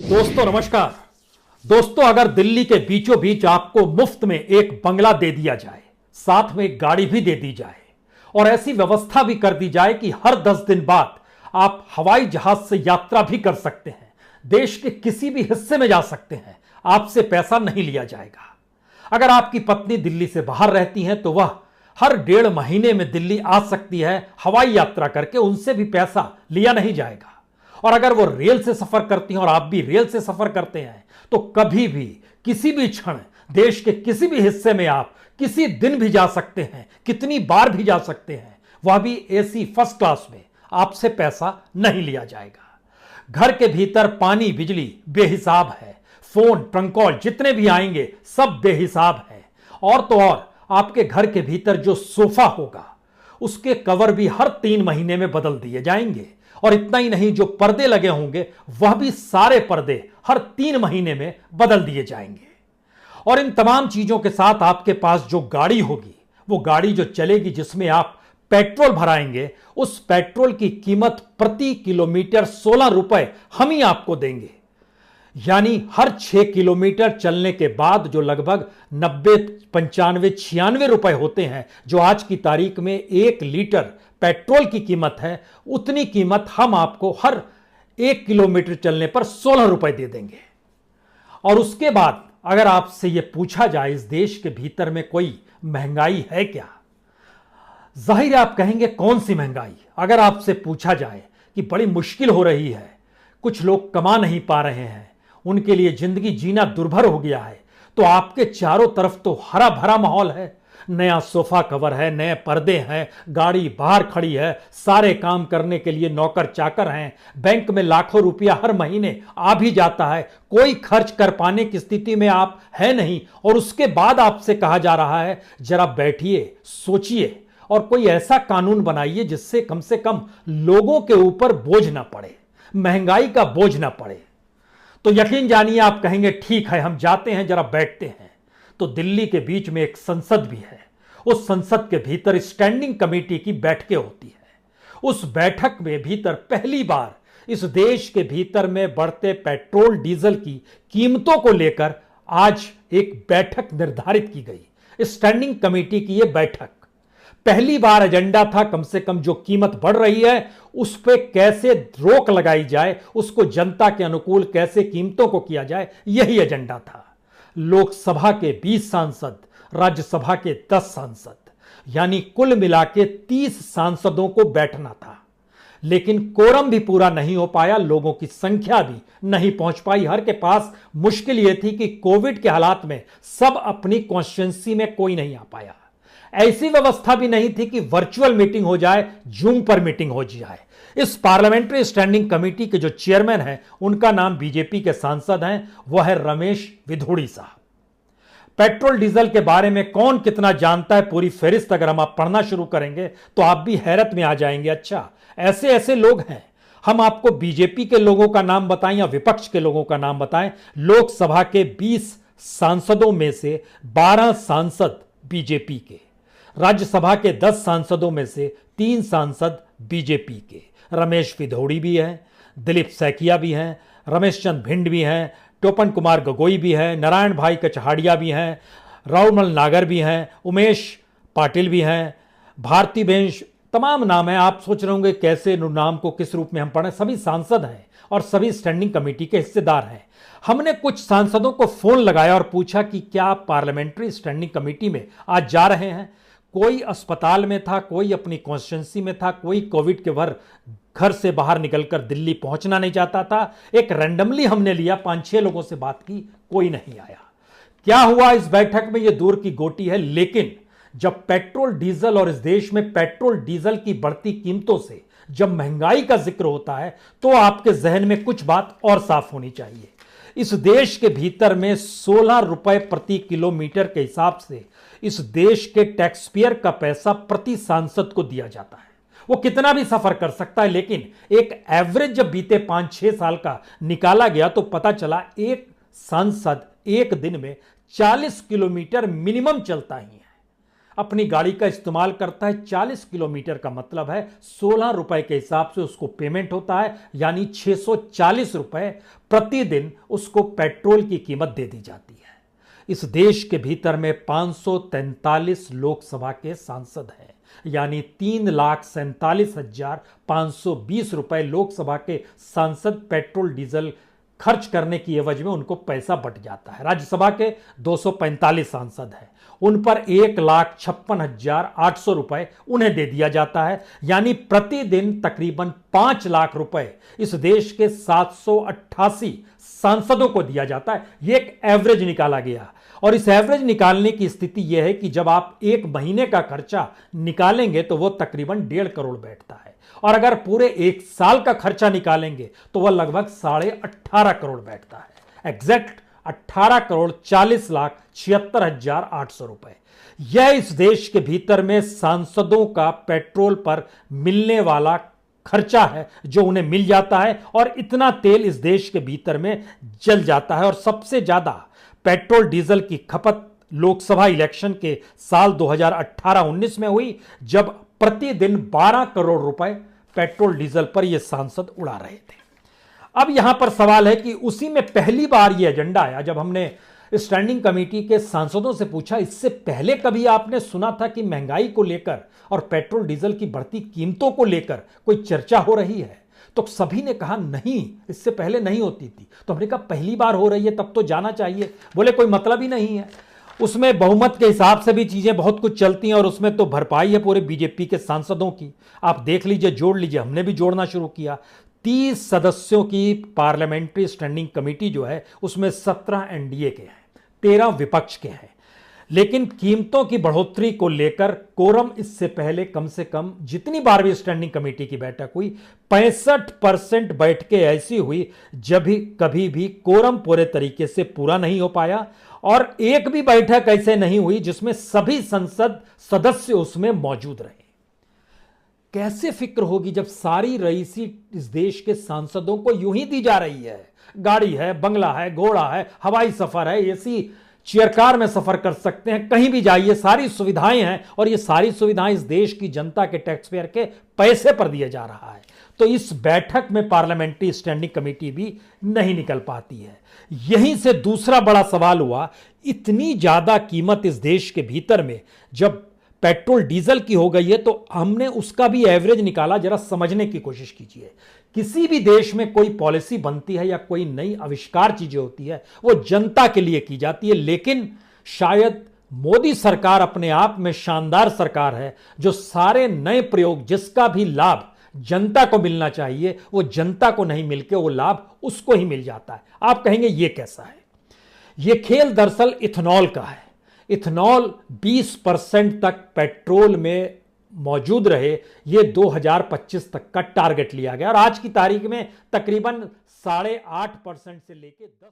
दोस्तों नमस्कार। दोस्तों, अगर दिल्ली के बीचों बीच आपको मुफ्त में एक बंगला दे दिया जाए, साथ में एक गाड़ी भी दे दी जाए और ऐसी व्यवस्था भी कर दी जाए कि हर 10 दिन बाद आप हवाई जहाज से यात्रा भी कर सकते हैं, देश के किसी भी हिस्से में जा सकते हैं, आपसे पैसा नहीं लिया जाएगा। अगर आपकी पत्नी दिल्ली से बाहर रहती हैं तो वह हर 1.5 महीने में दिल्ली आ सकती है हवाई यात्रा करके, उनसे भी पैसा लिया नहीं जाएगा। और अगर वो रेल से सफर करती हैं और आप भी रेल से सफर करते हैं तो कभी भी किसी भी क्षण देश के किसी भी हिस्से में आप किसी दिन भी जा सकते हैं, कितनी बार भी जा सकते हैं, वह भी एसी फर्स्ट क्लास में। आपसे पैसा नहीं लिया जाएगा। घर के भीतर पानी बिजली बेहिसाब है, फोन ट्रंक कॉल जितने भी आएंगे सब बेहिसाब है। और तो और आपके घर के भीतर जो सोफा होगा उसके कवर भी हर 3 महीने में बदल दिए जाएंगे। और इतना ही नहीं, जो पर्दे लगे होंगे वह भी सारे पर्दे हर 3 महीने में बदल दिए जाएंगे। और इन तमाम चीजों के साथ आपके पास जो गाड़ी होगी, वो गाड़ी जो चलेगी, जिसमें आप पेट्रोल भराएंगे, उस पेट्रोल की कीमत प्रति किलोमीटर 16 रुपए हम ही आपको देंगे। यानी हर 6 किलोमीटर चलने के बाद जो लगभग 90, 95, 96 रुपए होते हैं, जो आज की तारीख में 1 लीटर पेट्रोल की कीमत है, उतनी कीमत हम आपको हर 1 किलोमीटर चलने पर 16 रुपए दे देंगे। और उसके बाद अगर आपसे यह पूछा जाए इस देश के भीतर में कोई महंगाई है क्या, जाहिर है आप कहेंगे कौन सी महंगाई। अगर आपसे पूछा जाए कि बड़ी मुश्किल हो रही है, कुछ लोग कमा नहीं पा रहे हैं, उनके लिए जिंदगी जीना दुर्भर हो गया है, तो आपके चारों तरफ तो हरा भरा माहौल है। नया सोफा कवर है, नए पर्दे हैं, गाड़ी बाहर खड़ी है, सारे काम करने के लिए नौकर चाकर हैं, बैंक में लाखों रुपया हर महीने आ भी जाता है, कोई खर्च कर पाने की स्थिति में आप है नहीं। और उसके बाद आपसे कहा जा रहा है जरा बैठिए, सोचिए और कोई ऐसा कानून बनाइए जिससे कम से कम लोगों के ऊपर बोझ ना पड़े, महंगाई का बोझ ना पड़े। तो यकीन जानिए आप कहेंगे ठीक है, हम जाते हैं, जरा बैठते हैं। तो दिल्ली के बीच में एक संसद भी है। उस संसद के भीतर स्टैंडिंग कमेटी की बैठकें होती है। उस बैठक में भीतर पहली बार इस देश के भीतर में बढ़ते पेट्रोल डीजल की कीमतों को लेकर आज एक बैठक निर्धारित की गई। स्टैंडिंग कमेटी की यह बैठक पहली बार एजेंडा था, कम से कम जो कीमत बढ़ रही है उस पर कैसे रोक लगाई जाए, उसको जनता के अनुकूल कैसे कीमतों को किया जाए, यही एजेंडा था। लोकसभा के 20 सांसद, राज्यसभा के 10 सांसद, यानी कुल मिला के 30 सांसदों को बैठना था। लेकिन कोरम भी पूरा नहीं हो पाया, लोगों की संख्या भी नहीं पहुंच पाई। हर के पास मुश्किल यह थी कि कोविड के हालात में सब अपनी कॉन्स्टिट्यूंसी में कोई नहीं आ पाया। ऐसी व्यवस्था भी नहीं थी कि वर्चुअल मीटिंग हो जाए, जूम पर मीटिंग हो जाए। इस पार्लियामेंट्री स्टैंडिंग कमेटी के जो चेयरमैन हैं, उनका नाम बीजेपी के सांसद हैं, वह है रमेश विधोड़ी साहब। पेट्रोल डीजल के बारे में कौन कितना जानता है, पूरी फहरिस्त अगर हम आप पढ़ना शुरू करेंगे तो आप भी हैरत में आ जाएंगे। अच्छा, ऐसे ऐसे लोग हैं। हम आपको बीजेपी के लोगों का नाम बताएं या विपक्ष के लोगों का नाम बताएं। लोकसभा के 20 सांसदों में से 12 सांसद बीजेपी के, राज्यसभा के 10 सांसदों में से 3 सांसद बीजेपी के। रमेश विधोड़ी भी हैं, दिलीप सैकिया भी हैं, रमेश चंद भिंड भी हैं, टोपन कुमार गगोई भी हैं, नारायण भाई कचहाड़िया भी हैं, राउमल नागर भी हैं, उमेश पाटिल भी हैं, भारती बेंश, तमाम नाम हैं। आप सोच रहे होंगे कैसे नाम को किस रूप में हम पढ़ें। सभी सांसद हैं और सभी स्टैंडिंग कमेटी के हिस्सेदार हैं। हमने कुछ सांसदों को फोन लगाया और पूछा कि क्या आप पार्लियामेंट्री स्टैंडिंग कमेटी में आज जा रहे हैं। कोई अस्पताल में था, कोई अपनी कॉन्स्टिट्यूंसी में था, कोई कोविड के भर घर से बाहर निकलकर दिल्ली पहुंचना नहीं चाहता था। एक रैंडमली हमने लिया, 5-6 लोगों से बात की, कोई नहीं आया। क्या हुआ इस बैठक में, यह दूर की गोटी है। लेकिन जब पेट्रोल डीजल और इस देश में पेट्रोल डीजल की बढ़ती कीमतों से जब महंगाई का जिक्र होता है तो आपके जहन में कुछ बात और साफ होनी चाहिए। इस देश के भीतर में 16 रुपए प्रति किलोमीटर के हिसाब से इस देश के टैक्स पेयर का पैसा प्रति सांसद को दिया जाता है। वो कितना भी सफर कर सकता है, लेकिन एक एवरेज जब बीते 5-6 साल का निकाला गया तो पता चला एक सांसद एक दिन में 40 किलोमीटर मिनिमम चलता ही है। अपनी गाड़ी का इस्तेमाल करता है 40 किलोमीटर का मतलब है 16 रुपए के हिसाब से उसको पेमेंट होता है, यानी 640 रुपए प्रतिदिन उसको पेट्रोल की कीमत दे दी जाती है। इस देश के भीतर में 543 लोकसभा के सांसद हैं, यानी 3,47,520 रुपए लोकसभा के सांसद पेट्रोल डीजल खर्च करने की एवज में उनको पैसा बट जाता है। राज्यसभा के 245 सांसद हैं, उन पर 1,56,800 रुपए उन्हें दे दिया जाता है, यानी प्रतिदिन तकरीबन 5 लाख रुपए इस देश के 788 सांसदों को दिया जाता है। यह एक एवरेज निकाला गया, और इस एवरेज निकालने की स्थिति यह है कि जब आप एक महीने का खर्चा निकालेंगे तो वो तकरीबन 1.5 करोड़ बैठता है, और अगर पूरे एक साल का खर्चा निकालेंगे तो वह लगभग 18.5 करोड़ बैठता है। एग्जैक्ट 18,40,76,800 रुपए। यह इस देश के भीतर में सांसदों का पेट्रोल पर मिलने वाला खर्चा है जो उन्हें मिल जाता है, और इतना तेल इस देश के भीतर में जल जाता है। और सबसे ज्यादा पेट्रोल डीजल की खपत लोकसभा इलेक्शन के साल 2018-19 में हुई, जब प्रतिदिन 12 करोड़ रुपए पेट्रोल डीजल पर यह सांसद उड़ा रहे थे। अब यहां पर सवाल है कि उसी में पहली बार यह एजेंडा आया जब हमने स्टैंडिंग कमेटी के सांसदों से पूछा, इससे पहले कभी आपने सुना था कि महंगाई को लेकर और पेट्रोल डीजल की बढ़ती कीमतों को लेकर कोई चर्चा हो रही है? तो सभी ने कहा नहीं, इससे पहले नहीं होती थी। तो हमने कहा पहली बार हो रही है तब तो जाना चाहिए। बोले कोई मतलब ही नहीं है, उसमें बहुमत के हिसाब से भी चीजें बहुत कुछ चलती हैं, और उसमें तो भरपाई है पूरे बीजेपी के सांसदों की। आप देख लीजिए, जोड़ लीजिए, हमने भी जोड़ना शुरू किया। 30 सदस्यों की पार्लियामेंट्री स्टैंडिंग कमेटी जो है उसमें 17 एनडीए के हैं, 13 विपक्ष के हैं। लेकिन कीमतों की बढ़ोतरी को लेकर कोरम इससे पहले कम से कम जितनी बार भी स्टैंडिंग कमेटी की बैठक हुई, 65% बैठकें ऐसी हुई जब भी कभी भी कोरम पूरे तरीके से पूरा नहीं हो पाया, और एक भी बैठक ऐसे नहीं हुई जिसमें सभी संसद सदस्य उसमें मौजूद रहे। कैसे फिक्र होगी जब सारी रईसी इस देश के सांसदों को यूं ही दी जा रही है? गाड़ी है, बंगला है, घोड़ा है, हवाई सफर है, एसी चेयर कार में सफर कर सकते हैं, कहीं भी जाइए, सारी सुविधाएं हैं, और ये सारी सुविधाएं इस देश की जनता के टैक्सपेयर के पैसे पर दिया जा रहा है। तो इस बैठक में पार्लियामेंट्री स्टैंडिंग कमेटी भी नहीं निकल पाती है। यहीं से दूसरा बड़ा सवाल हुआ, इतनी ज्यादा कीमत इस देश के भीतर में जब पेट्रोल डीजल की हो गई है, तो हमने उसका भी एवरेज निकाला। जरा समझने की कोशिश कीजिए, किसी भी देश में कोई पॉलिसी बनती है या कोई नई आविष्कार चीजें होती है, वो जनता के लिए की जाती है। लेकिन शायद मोदी सरकार अपने आप में शानदार सरकार है, जो सारे नए प्रयोग, जिसका भी लाभ जनता को मिलना चाहिए, वो जनता को नहीं मिलके वो लाभ उसको ही मिल जाता है। आप कहेंगे ये कैसा है? ये खेल दरअसल इथेनॉल का है। इथेनॉल 20% तक पेट्रोल में मौजूद रहे, ये 2025 तक का टारगेट लिया गया, और आज की तारीख में तकरीबन 8.5% से लेके 10